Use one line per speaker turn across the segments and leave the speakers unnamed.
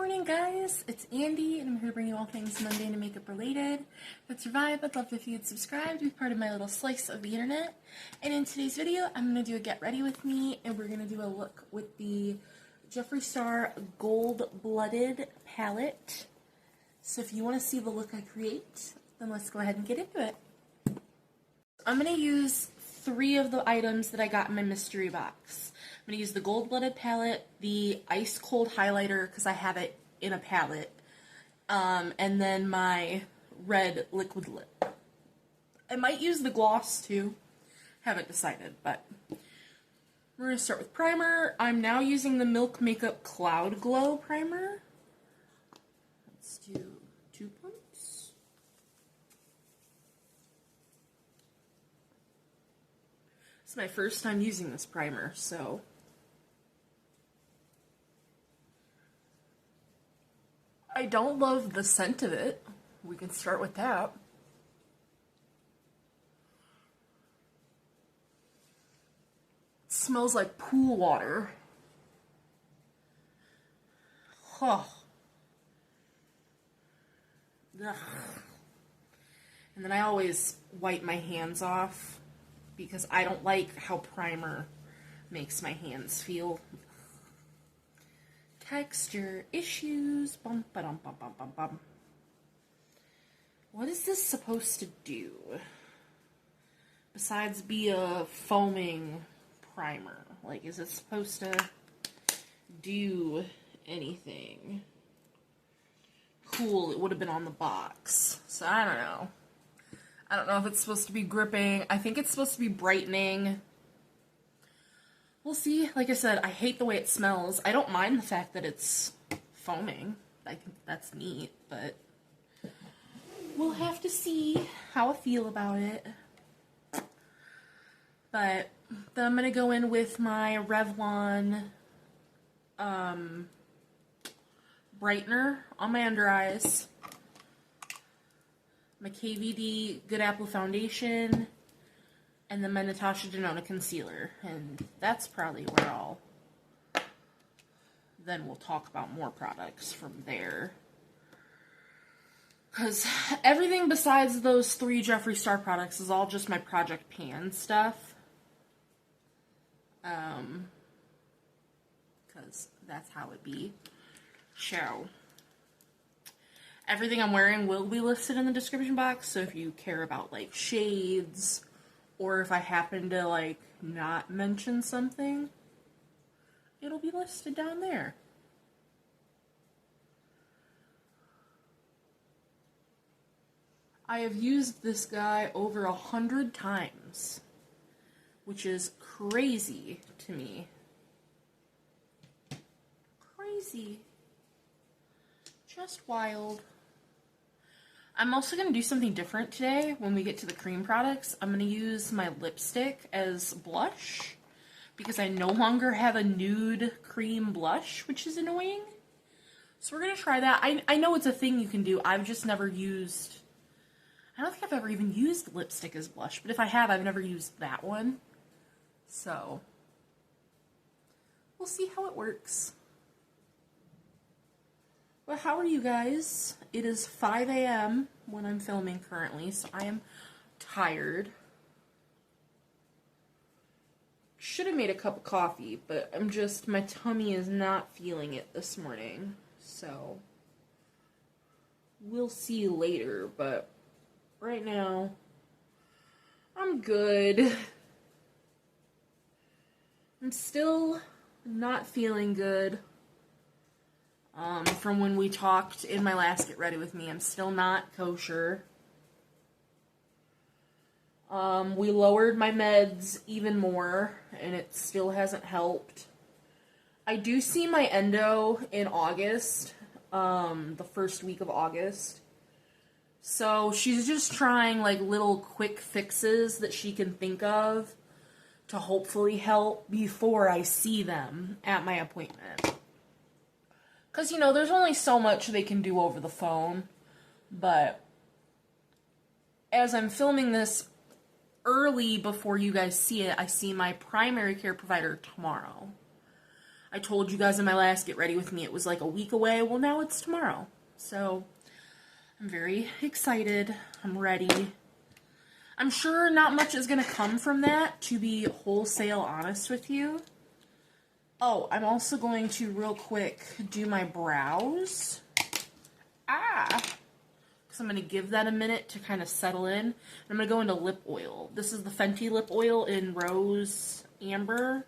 morning, guys. It's Andy, and I'm here to bring you all things mundane and makeup related. If it's survive, I'd love if you'd subscribe to be part of my little slice of the internet. And in today's video, I'm going to do a get ready with me, and we're going to do a look with the Jeffree Star Gold-Blooded palette. So if you want to see the look I create, then let's go ahead and get into it. I'm going to use 3 of the items that I got in my mystery box. I'm going to use the Gold-Blooded palette, the Ice Cold highlighter, because I have it in a palette, and then my red liquid lip. I might use the gloss too. Haven't decided, but we're going to start with primer. I'm now using the Milk Makeup Cloud Glow primer. Let's do 2 pumps. This is my first time using this primer, so I don't love the scent of it. We can start with that. It smells like pool water. Huh. Ugh. And then I always wipe my hands off because I don't like how primer makes my hands feel. Texture issues. Bum, ba-dum, bum, bum, bum, bum. What is this supposed to do? Besides be a foaming primer. Like, is it supposed to do anything? Cool, it would have been on the box. So I don't know. I don't know if it's supposed to be gripping. I think it's supposed to be brightening. We'll see. Like I said, I hate the way it smells. I don't mind the fact that it's foaming. I think that's neat, but we'll have to see how I feel about it. But then I'm going to go in with my Revlon brightener on my under eyes, my KVD Good Apple foundation, and then my Natasha Denona concealer. And that's probably where then we'll talk about more products from there. Because everything besides those 3 Jeffree Star products is all just my Project Pan stuff. Because that's how it be. So, everything I'm wearing will be listed in the description box, so if you care about, like, shades, or if I happen to, like, not mention something, it'll be listed down there. I have used this guy over 100 times, which is crazy to me. Crazy. Just wild. I'm also going to do something different today when we get to the cream products. I'm going to use my lipstick as blush because I no longer have a nude cream blush, which is annoying. So we're going to try that. I know it's a thing you can do. I've just never used... I don't think I've ever even used lipstick as blush, but if I have, I've never used that one. So we'll see how it works. Well, how are you guys? It is 5 a.m. when I'm filming currently, so I am tired. Should have made a cup of coffee, but my tummy is not feeling it this morning, so we'll see later, but right now, I'm good. I'm still not feeling good. From when we talked in my last Get Ready With Me, I'm still not kosher. We lowered my meds even more, and it still hasn't helped. I do see my endo in August, the first week of August. So she's just trying, like, little quick fixes that she can think of to hopefully help before I see them at my appointment. Because, you know, there's only so much they can do over the phone, but as I'm filming this early before you guys see it, I see my primary care provider tomorrow. I told you guys in my last Get Ready With Me it was like a week away. Well, now it's tomorrow. So I'm very excited. I'm ready. I'm sure not much is going to come from that, to be wholesale honest with you. Oh, I'm also going to real quick do my brows. Because I'm going to give that a minute to kind of settle in. And I'm going to go into lip oil. This is the Fenty lip oil in Rose Amber.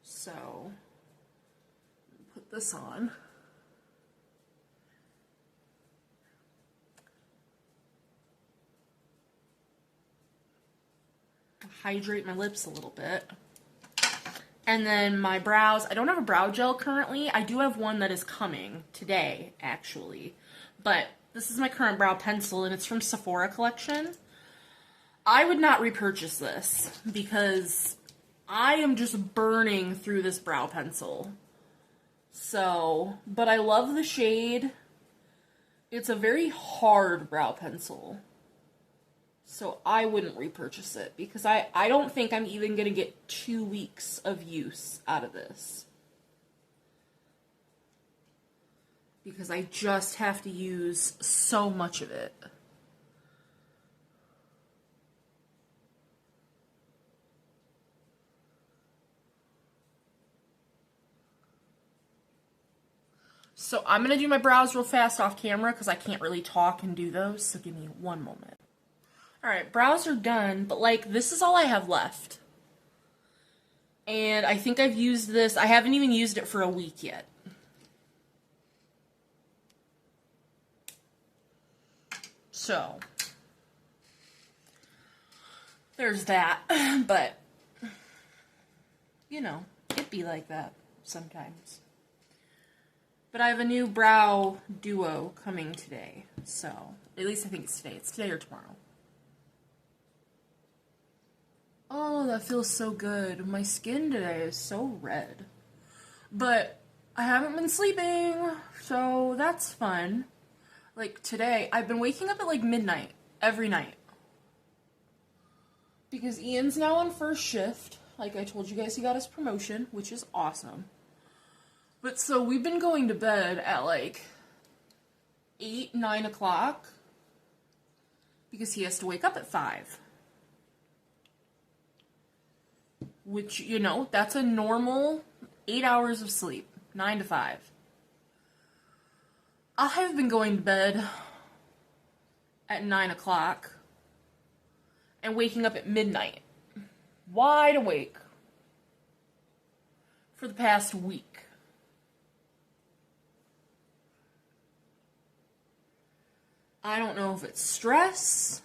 So, put this on. Hydrate my lips a little bit. And then my brows, I don't have a brow gel currently. I do have one that is coming today, actually. But this is my current brow pencil, and it's from Sephora collection. I would not repurchase this because I am just burning through this brow pencil. So, but I love the shade. It's a very hard brow pencil. So I wouldn't repurchase it because I don't think I'm even going to get 2 weeks of use out of this. Because I just have to use so much of it. So I'm going to do my brows real fast off camera because I can't really talk and do those. So give me one moment. Alright, brows are done, but like, this is all I have left. And I think I've used this, I haven't even used it for a week yet. So, there's that, but, you know, it be like that sometimes. But I have a new brow duo coming today, so, at least I think it's today or tomorrow. Oh, that feels so good. My skin today is so red. But I haven't been sleeping, so that's fun. Like today, I've been waking up at like midnight every night. Because Ian's now on first shift. Like I told you guys, he got his promotion, which is awesome. But so we've been going to bed at like 8, 9 o'clock. Because he has to wake up at 5. Which, you know, that's a normal 8 hours of sleep. 9 to 5. I have been going to bed at 9 o'clock and waking up at midnight. Wide awake. For the past week. I don't know if it's stress.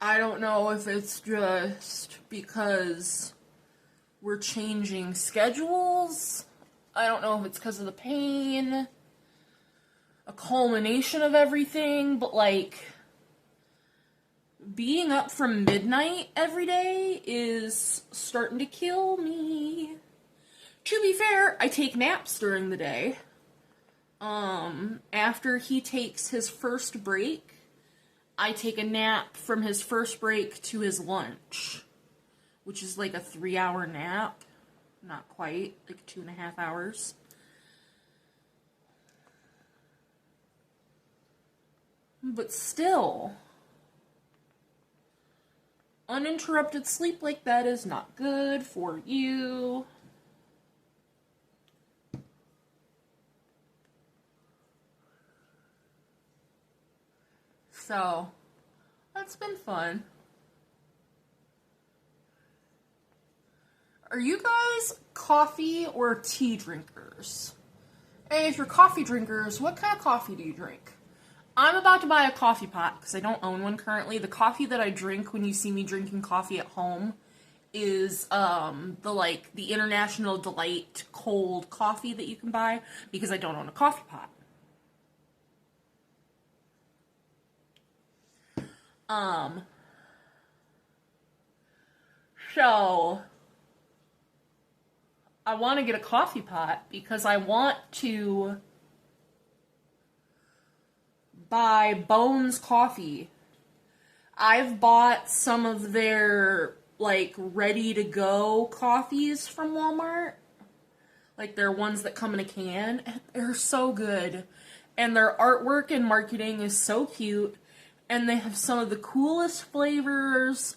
I don't know if it's just because we're changing schedules. I don't know if it's because of the pain. A culmination of everything, but like, being up from midnight every day is starting to kill me. To be fair, I take naps during the day. After he takes his first break, I take a nap from his first break to his lunch, which is like a 3-hour nap. Not quite, like 2.5 hours. But still, uninterrupted sleep like that is not good for you. So, that's been fun. Are you guys coffee or tea drinkers? And if you're coffee drinkers, what kind of coffee do you drink? I'm about to buy a coffee pot because I don't own one currently. The coffee that I drink when you see me drinking coffee at home is the International Delight cold coffee that you can buy because I don't own a coffee pot. So I want to get a coffee pot because I want to buy Bones coffee. I've bought some of their like ready to go coffees from Walmart Like, they're ones that come in a can. And they're so good. And their artwork and marketing is so cute. And they have some of the coolest flavors.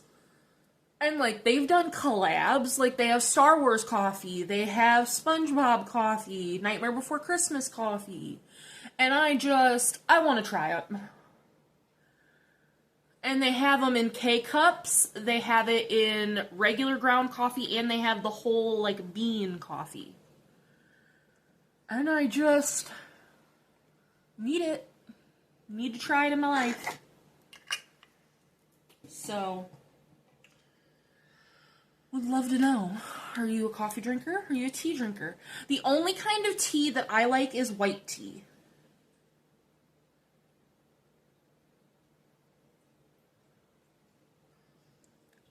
And, like, they've done collabs. Like, they have Star Wars coffee. They have SpongeBob coffee. Nightmare Before Christmas coffee. And I want to try it. And they have them in K-cups. They have it in regular ground coffee. And they have the whole, like, bean coffee. And I just need it. Need to try it in my life. So, would love to know. Are you a coffee drinker? Are you a tea drinker? The only kind of tea that I like is white tea.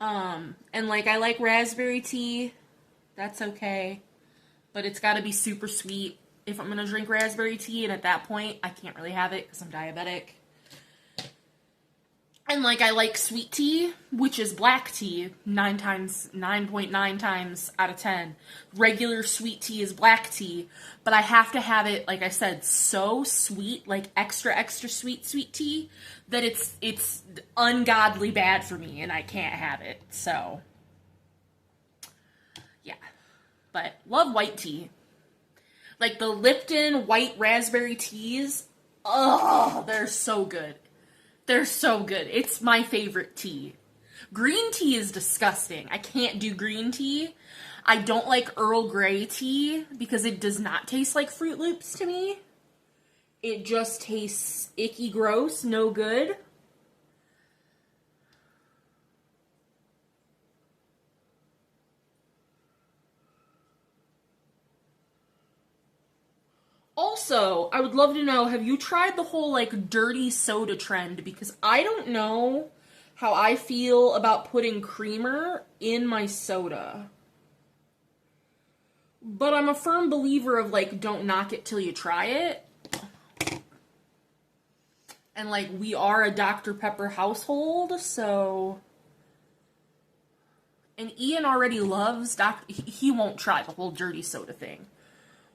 And like, I like raspberry tea. That's okay. But it's gotta be super sweet if I'm gonna drink raspberry tea, and at that point, I can't really have it because I'm diabetic. And like, I like sweet tea, which is black tea, 9.9 times out of 10. Regular sweet tea is black tea, but I have to have it, like I said, so sweet, like extra sweet tea, that it's ungodly bad for me, and I can't have it, so. Yeah. But love white tea. Like the Lipton white raspberry teas, oh, they're so good. They're so good. It's my favorite tea. Green tea is disgusting. I can't do green tea. I don't like Earl Grey tea because it does not taste like Fruit Loops to me. It just tastes icky, gross, no good. Also, I would love to know, have you tried the whole, like, dirty soda trend? Because I don't know how I feel about putting creamer in my soda. But I'm a firm believer of, like, don't knock it till you try it. And, like, we are a Dr. Pepper household, so. And Ian already loves he won't try the whole dirty soda thing.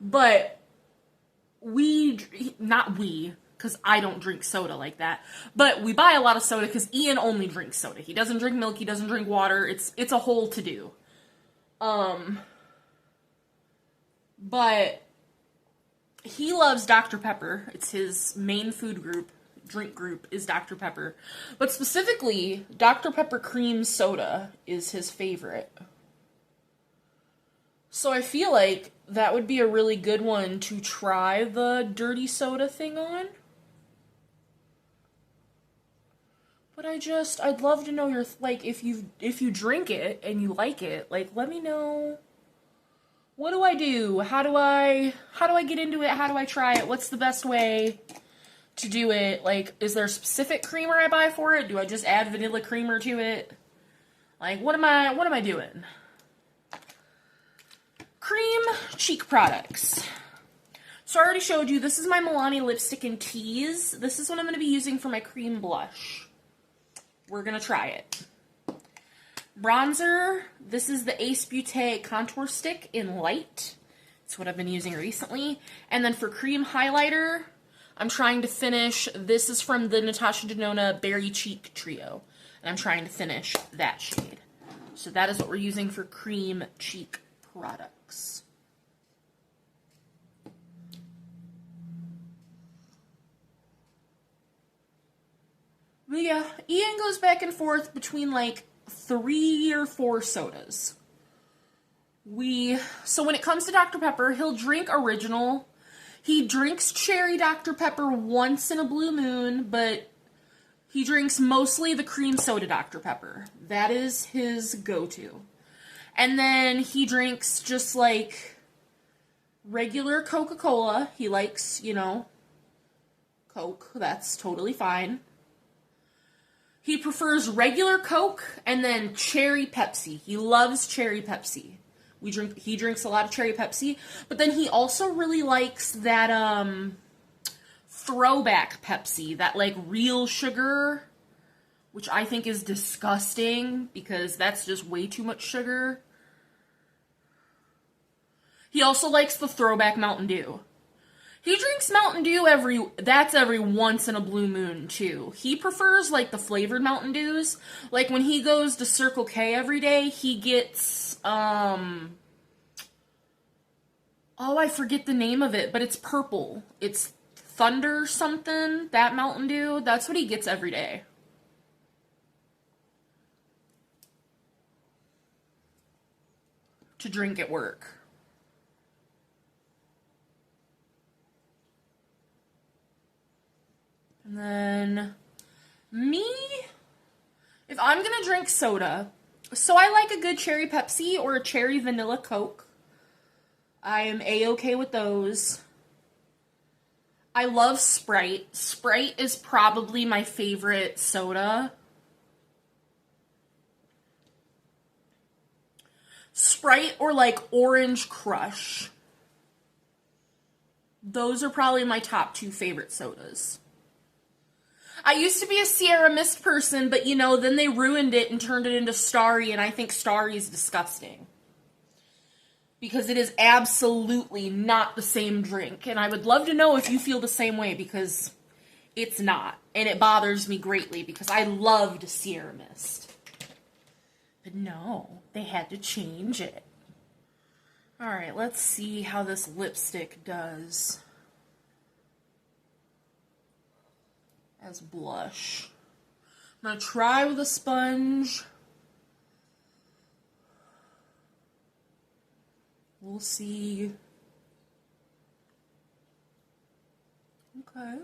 But not we, because I don't drink soda like that, but we buy a lot of soda because Ian only drinks soda. He doesn't drink milk, he doesn't drink water. It's a whole to-do. But he loves Dr. Pepper. It's his main drink group is Dr. Pepper. But specifically, Dr. Pepper cream soda is his favorite. So I feel like that would be a really good one to try the dirty soda thing on. But I'd love to know your, like, if you drink it and you like it, like, let me know. What do I do? How do I get into it? How do I try it? What's the best way to do it? Like, is there a specific creamer I buy for it? Do I just add vanilla creamer to it? Like, what am I doing? Cream cheek products. So I already showed you, this is my Milani lipstick in Tease. This is what I'm going to be using for my cream blush. We're going to try it. Bronzer, this is the Ace Beauté Contour Stick in Light. It's what I've been using recently. And then for cream highlighter, I'm trying to finish, this is from the Natasha Denona Berry Cheek Trio. And I'm trying to finish that shade. So that is what we're using for cream cheek products. But yeah, Ian goes back and forth between like 3 or 4 sodas. So when it comes to Dr. Pepper, he'll drink original. He drinks cherry Dr. Pepper once in a blue moon, but he drinks mostly the cream soda Dr. Pepper. That is his go-to. And then he drinks just like regular Coca-Cola. He likes, Coke. That's totally fine. He prefers regular Coke and then cherry Pepsi. He loves cherry Pepsi. He drinks a lot of cherry Pepsi, but then he also really likes that throwback Pepsi, that like real sugar, which I think is disgusting because that's just way too much sugar. He also likes the throwback Mountain Dew. He drinks Mountain Dew every once in a blue moon, too. He prefers, like, the flavored Mountain Dews. Like, when he goes to Circle K every day, he gets, oh, I forget the name of it, but it's purple. It's Thunder something, that Mountain Dew. That's what he gets every day. To drink at work. And then, me, if I'm gonna drink soda, so I like a good cherry Pepsi or a cherry vanilla Coke. I am A-okay with those. I love Sprite. Sprite is probably my favorite soda. Sprite or like Orange Crush. Those are probably my top 2 favorite sodas. I used to be a Sierra Mist person, but you know, then they ruined it and turned it into Starry, and I think Starry is disgusting. Because it is absolutely not the same drink, and I would love to know if you feel the same way, because it's not. And it bothers me greatly, because I loved Sierra Mist. But no, they had to change it. Alright, let's see how this lipstick does as blush. I'm going to try with a sponge. We'll see. Okay.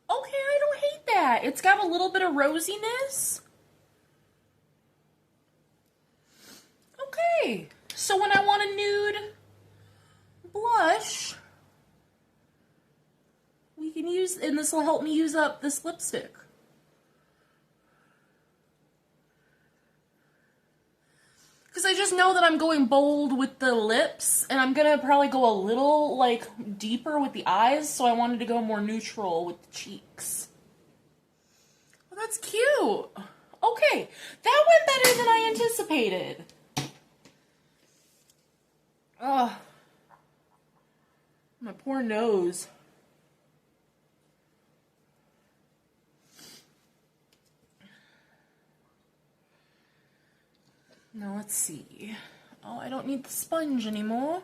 Okay, I don't hate that. It's got a little bit of rosiness. Okay. So when I want a nude blush, we can use, and this will help me use up this lipstick. Because I just know that I'm going bold with the lips, and I'm going to probably go a little, like, deeper with the eyes, so I wanted to go more neutral with the cheeks. Well, that's cute. Okay, that went better than I anticipated. Ugh. My poor nose. Now let's see. Oh, I don't need the sponge anymore.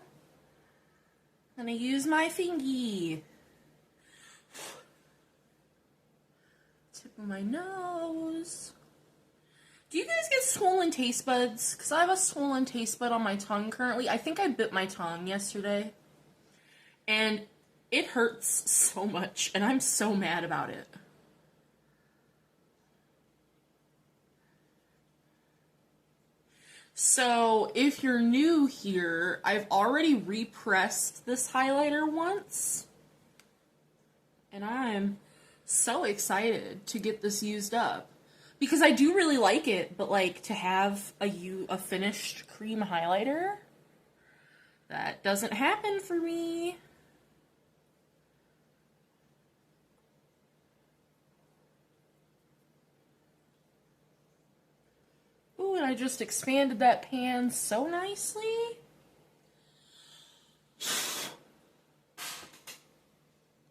I'm gonna use my fingy. Tip of my nose. Do you guys get swollen taste buds? Because I have a swollen taste bud on my tongue currently. I think I bit my tongue yesterday. And it hurts so much, and I'm so mad about it. So, if you're new here, I've already repressed this highlighter once. And I'm so excited to get this used up. Because I do really like it, but like to have a finished cream highlighter, that doesn't happen for me. Ooh, and I just expanded that pan so nicely.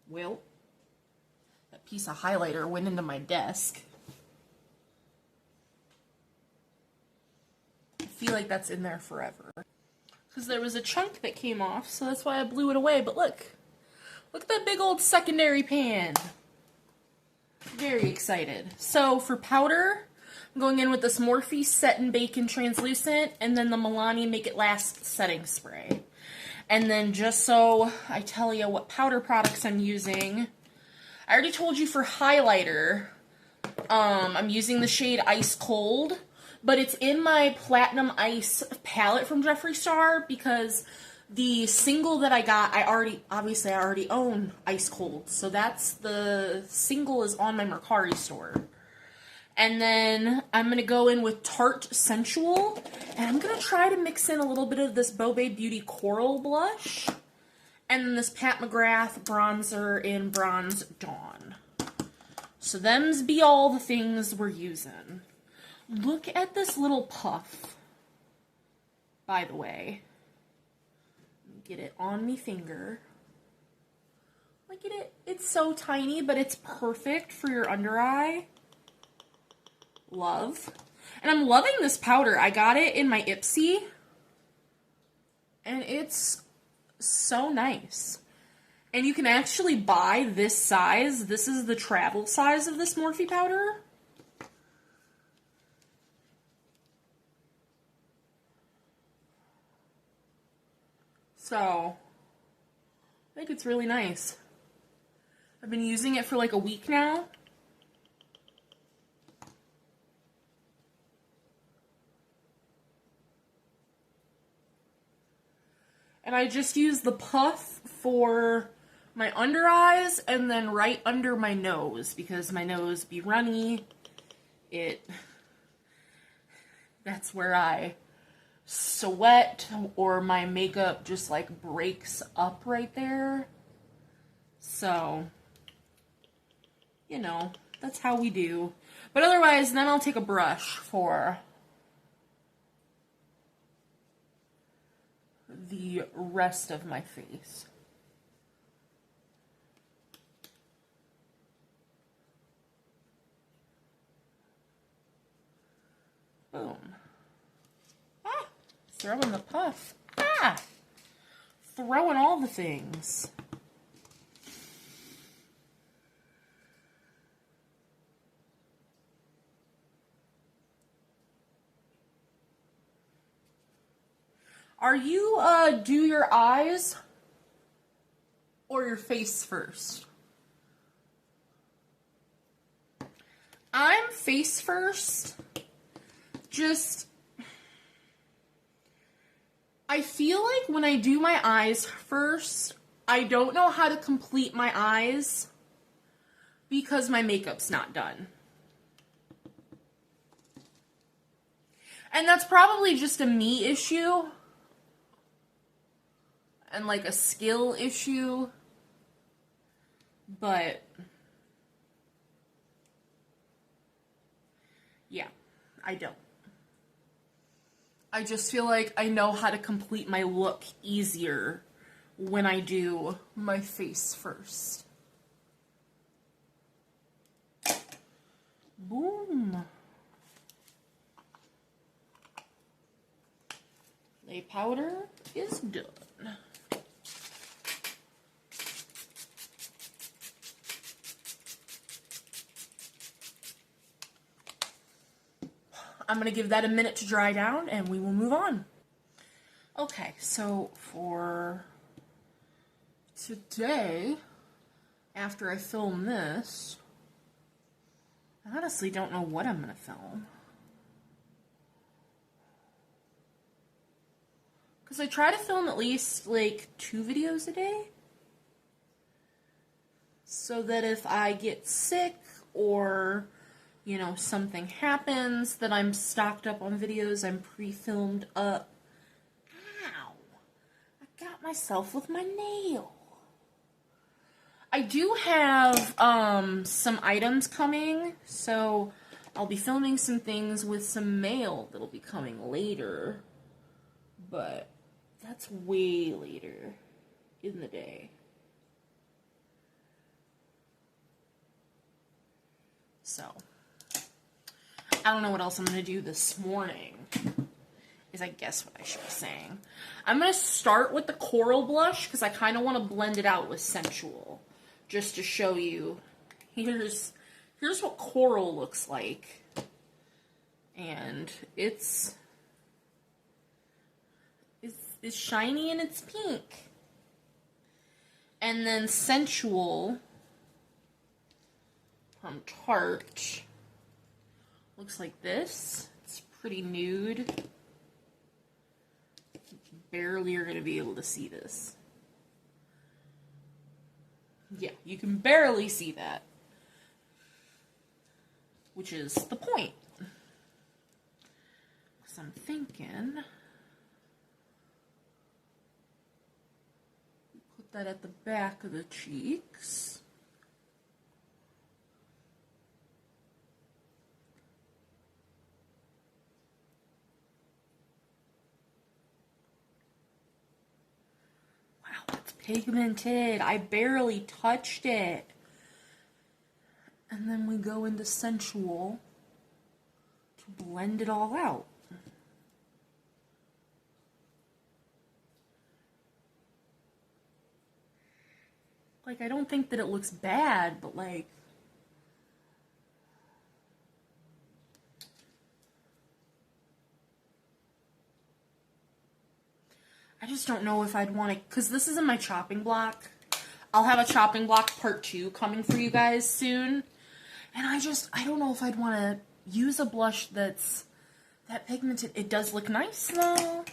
Well, that piece of highlighter went into my desk. I feel like that's in there forever. Because there was a chunk that came off, so that's why I blew it away. But look. Look at that big old secondary pan. Very excited. So for powder, I'm going in with this Morphe Set and Bake and Translucent, and then the Milani Make It Last setting spray. And then just so I tell you what powder products I'm using, I already told you for highlighter, I'm using the shade Ice Cold, but it's in my Platinum Ice palette from Jeffree Star because the single that I got, I already own Ice Cold. So that's the single is on my Mercari store. And then I'm going to go in with Tarte Sensual. And I'm going to try to mix in a little bit of this Bobe Beauty Coral Blush. And then this Pat McGrath bronzer in Bronze Dawn. So them's be all the things we're using. Look at this little puff, by the way. Get it on me finger. Look at it. It's so tiny, but it's perfect for your under eye. Love. And I'm loving this powder. I got it in my Ipsy. And it's so nice. And you can actually buy this size. This is the travel size of this Morphe powder. So, I think it's really nice. I've been using it for like a week now. And I just use the puff for my under eyes and then right under my nose because my nose be runny. That's where I sweat or my makeup just like breaks up right there. So, you know, that's how we do. But otherwise, then I'll take a brush for the rest of my face. Boom. Ah! Throwing the puff. Ah! Throwing all the things. Are you, do your eyes or your face first? I'm face first. I feel like when I do my eyes first, I don't know how to complete my eyes because my makeup's not done. And that's probably just a me issue. And like a skill issue, but yeah, I don't. I just feel like I know how to complete my look easier when I do my face first. Boom. Lay powder is done. I'm going to give that a minute to dry down and we will move on. Okay, so for today, after I film this, I honestly don't know what I'm going to film. Because I try to film at least like 2 videos a day. So that if I get sick or, you know, something happens, that I'm stocked up on videos, I'm pre-filmed up. Ow! I got myself with my nail. I do have some items coming, so I'll be filming some things with some mail that'll be coming later. But that's way later in the day. So, I don't know what else I'm going to do this morning, is I guess what I should be saying. I'm going to start with the coral blush, because I kind of want to blend it out with sensual, just to show you. Here's what coral looks like, and it's shiny and it's pink. And then sensual from Tarte looks like this. It's pretty nude. Barely are going to be able to see this. Yeah, you can barely see that. Which is the point. So I'm thinking, put that at the back of the cheeks. pigmented. I barely touched it. And then we go into Sensual to blend it all out. Like, I don't think that it looks bad, but like, I just don't know if I'd want to, because this is in my chopping block. I'll have a chopping block part 2 coming for you guys soon. And I don't know if I'd want to use a blush that's that pigmented. It does look nice though.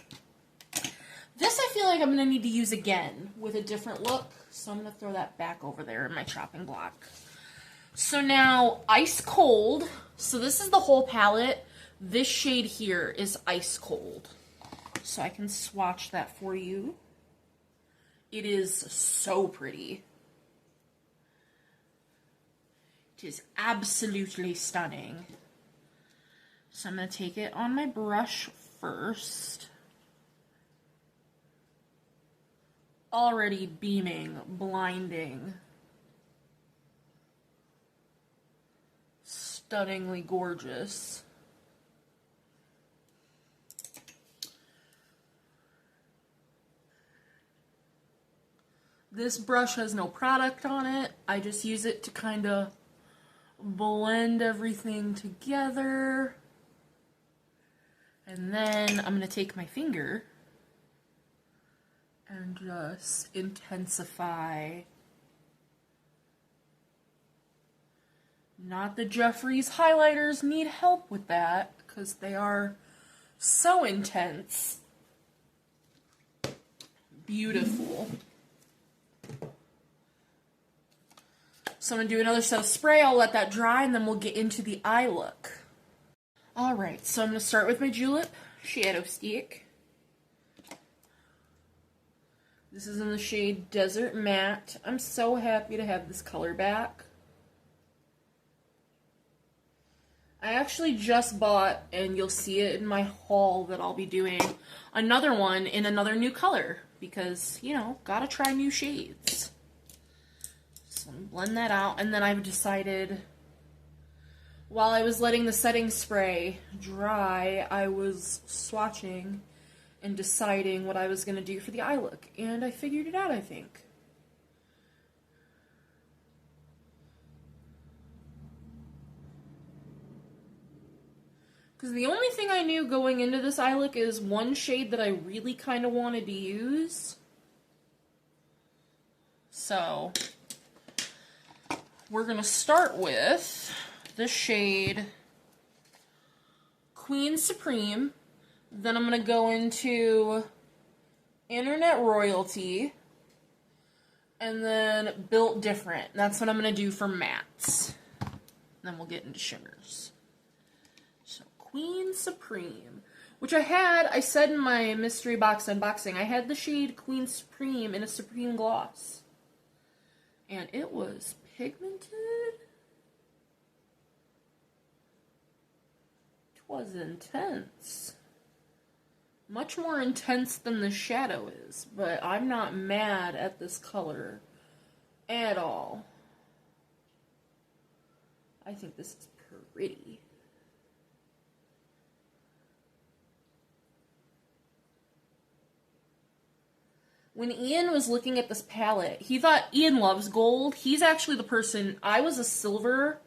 This I feel like I'm going to need to use again with a different look. So I'm going to throw that back over there in my chopping block. So now, Ice Cold. So this is the whole palette. This shade here is Ice Cold. So I can swatch that for you. It is so pretty. It is absolutely stunning. So I'm going to take it on my brush first. Already beaming, blinding. Stunningly gorgeous. This brush has no product on it. I just use it to kind of blend everything together. And then I'm going to take my finger and just intensify. Not that Jeffree's highlighters need help with that, because they are so intense. Beautiful. So I'm going to do another set of spray. I'll let that dry, and then we'll get into the eye look. Alright, so I'm going to start with my Julep Shadow Stick. This is in the shade Desert Matte. I'm so happy to have this color back. I actually just bought, and you'll see it in my haul that I'll be doing, another one in another new color. Because, you know, gotta try new shades. So let me blend that out, and then I've decided, while I was letting the setting spray dry, I was swatching and deciding what I was going to do for the eye look. And I figured it out, I think. Because the only thing I knew going into this eye look is one shade that I really kind of wanted to use. So, we're going to start with the shade Queen Supreme. Then I'm going to go into Internet Royalty. And then Built Different. That's what I'm going to do for mattes. Then we'll get into shimmers. So, Queen Supreme. Which I said in my mystery box unboxing, I had the shade Queen Supreme in a Supreme Gloss. And it was pigmented. It was intense. Much more intense than the shadow is, but I'm not mad at this color at all. I think this is pretty. When Ian was looking at this palette, he thought Ian loves gold. He's actually the person, I was a silver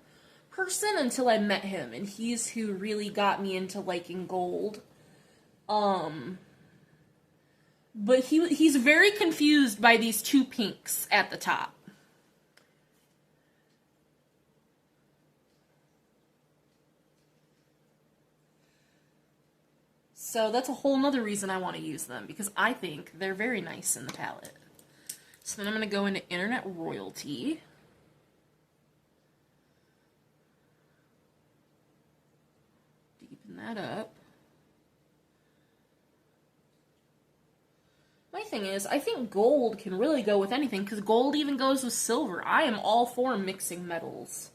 person until I met him, and he's who really got me into liking gold. But he's very confused by these two pinks at the top. So that's a whole nother reason I want to use them, because I think they're very nice in the palette. So then I'm going to go into Internet Royalty. Deepen that up. My thing is, I think gold can really go with anything, because gold even goes with silver. I am all for mixing metals.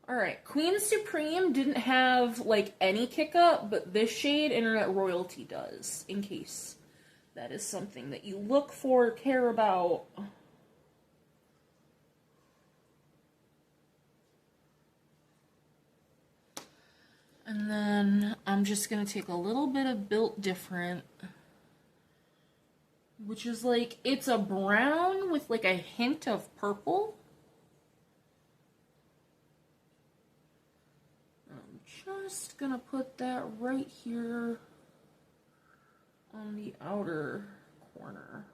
Alright, Queen Supreme didn't have, like, any kick up, but this shade, Internet Royalty, does, in case that is something that you look for, care about. And then I'm just going to take a little bit of Built Different, which is like, it's a brown with like a hint of purple. I'm just going to put that right here on the outer corner.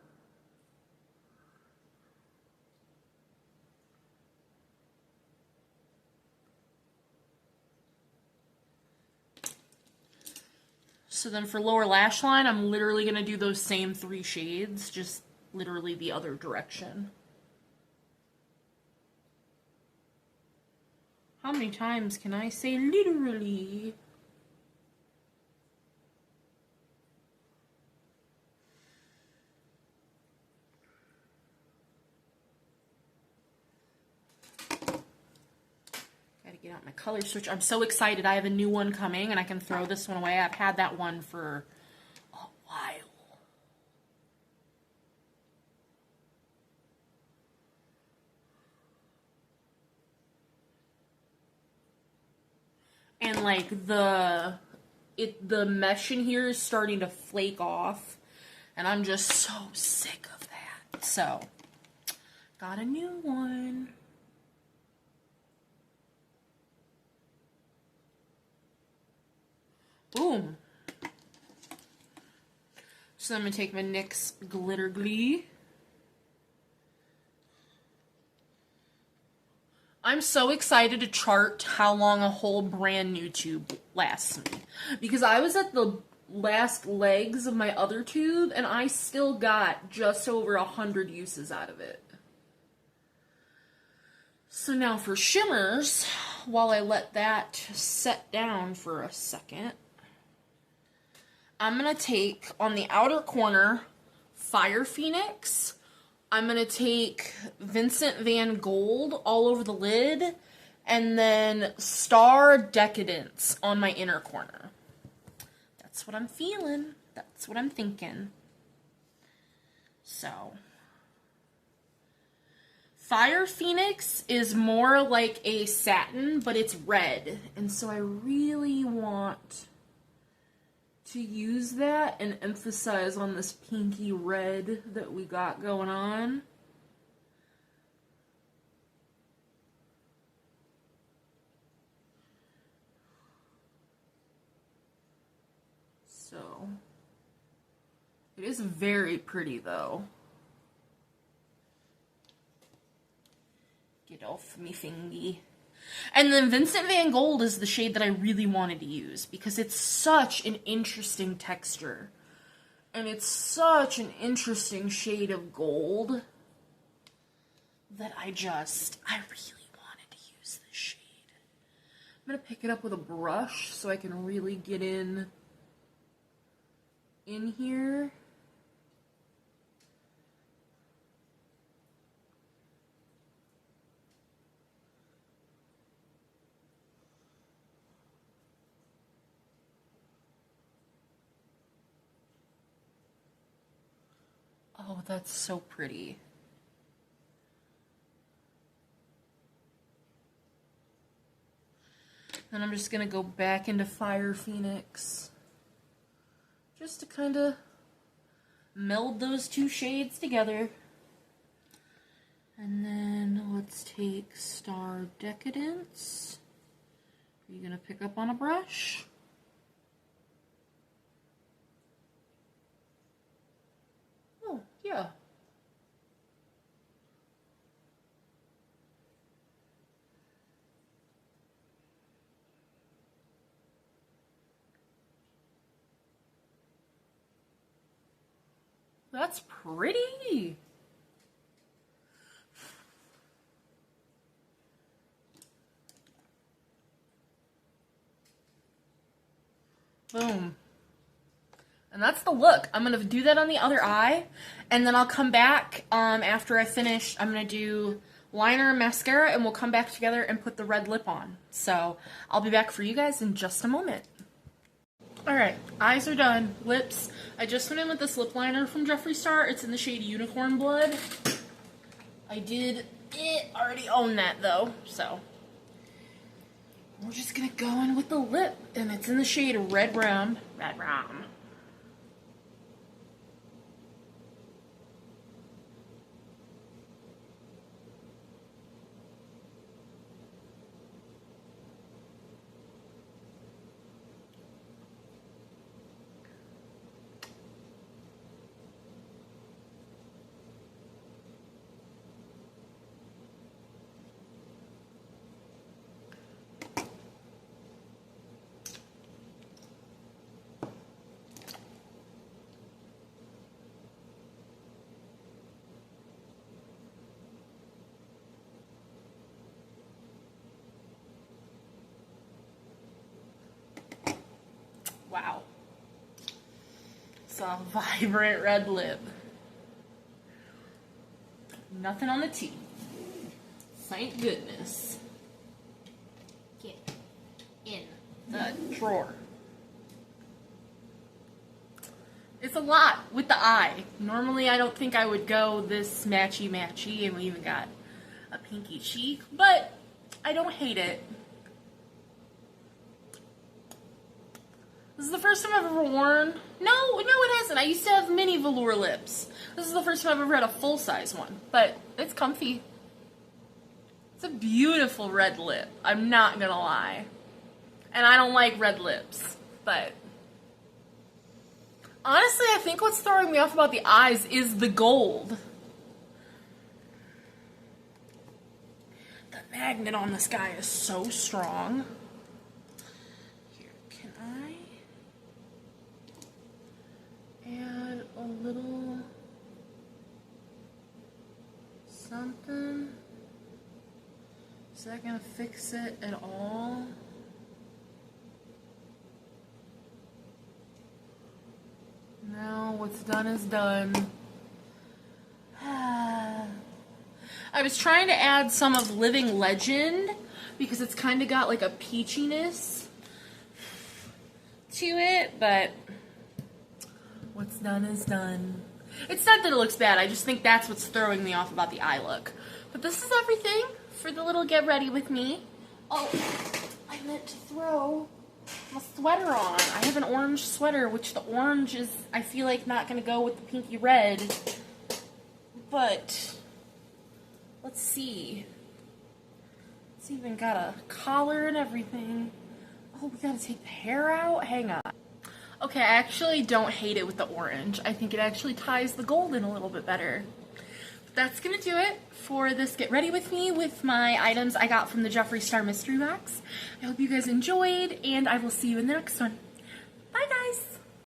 So then for lower lash line, I'm literally going to do those same 3 shades, just literally the other direction. How many times can I say literally? Get out my color switch. I'm so excited. I have a new one coming and I can throw this one away. I've had that one for a while. And like the mesh in here is starting to flake off and I'm just so sick of that. So, got a new one. Boom. So I'm going to take my NYX Glitter Glee. I'm so excited to chart how long a whole brand new tube lasts me. Because I was at the last legs of my other tube and I still got just over 100 uses out of it. So now for shimmers, while I let that set down for a second, I'm going to take, on the outer corner, Fire Phoenix. I'm going to take Vincent Van Gogh all over the lid. And then Star Decadence on my inner corner. That's what I'm feeling. That's what I'm thinking. So, Fire Phoenix is more like a satin, but it's red. And so I really want to use that and emphasize on this pinky red that we got going on. So, it is very pretty though. Get off me thingy. And then Vincent Van Gogh is the shade that I really wanted to use because it's such an interesting texture. And it's such an interesting shade of gold that I really wanted to use this shade. I'm going to pick it up with a brush so I can really get in here. Oh, that's so pretty. Then I'm just going to go back into Fire Phoenix just to kind of meld those 2 shades together. And then let's take Star Decadence. Are you going to pick up on a brush? Oh, yeah. That's pretty. Boom. And that's the look. I'm going to do that on the other eye, and then I'll come back after I finish. I'm going to do liner and mascara, and we'll come back together and put the red lip on. So I'll be back for you guys in just a moment. Alright, eyes are done. Lips, I just went in with this lip liner from Jeffree Star. It's in the shade Unicorn Blood. I did already own that though, so we're just gonna go in with the lip, and it's in the shade Red Rum. Red Rum. Wow. It's a vibrant red lip. Nothing on the teeth. Thank goodness. Get in the drawer. It's a lot with the eye. Normally I don't think I would go this matchy-matchy, and we even got a pinky cheek, but I don't hate it. This is the first time I've ever worn... No, it hasn't. I used to have mini velour lips. This is the first time I've ever had a full-size one, but it's comfy. It's a beautiful red lip. I'm not gonna lie. And I don't like red lips, but... honestly, I think what's throwing me off about the eyes is the gold. The magnet on this guy is so strong. Add a little something. Is that gonna fix it at all? No, what's done is done. I was trying to add some of Living Legend because it's kind of got like a peachiness to it, but what's done is done. It's not that it looks bad, I just think that's what's throwing me off about the eye look. But this is everything for the little get ready with me. Oh, I meant to throw my sweater on. I have an orange sweater, which the orange is, I feel like, not going to go with the pinky red. But, let's see. It's even got a collar and everything. Oh, we got to take the hair out? Hang on. Okay, I actually don't hate it with the orange. I think it actually ties the gold in a little bit better. But that's going to do it for this Get Ready With Me with my items I got from the Jeffree Star Mystery Box. I hope you guys enjoyed, and I will see you in the next one. Bye, guys!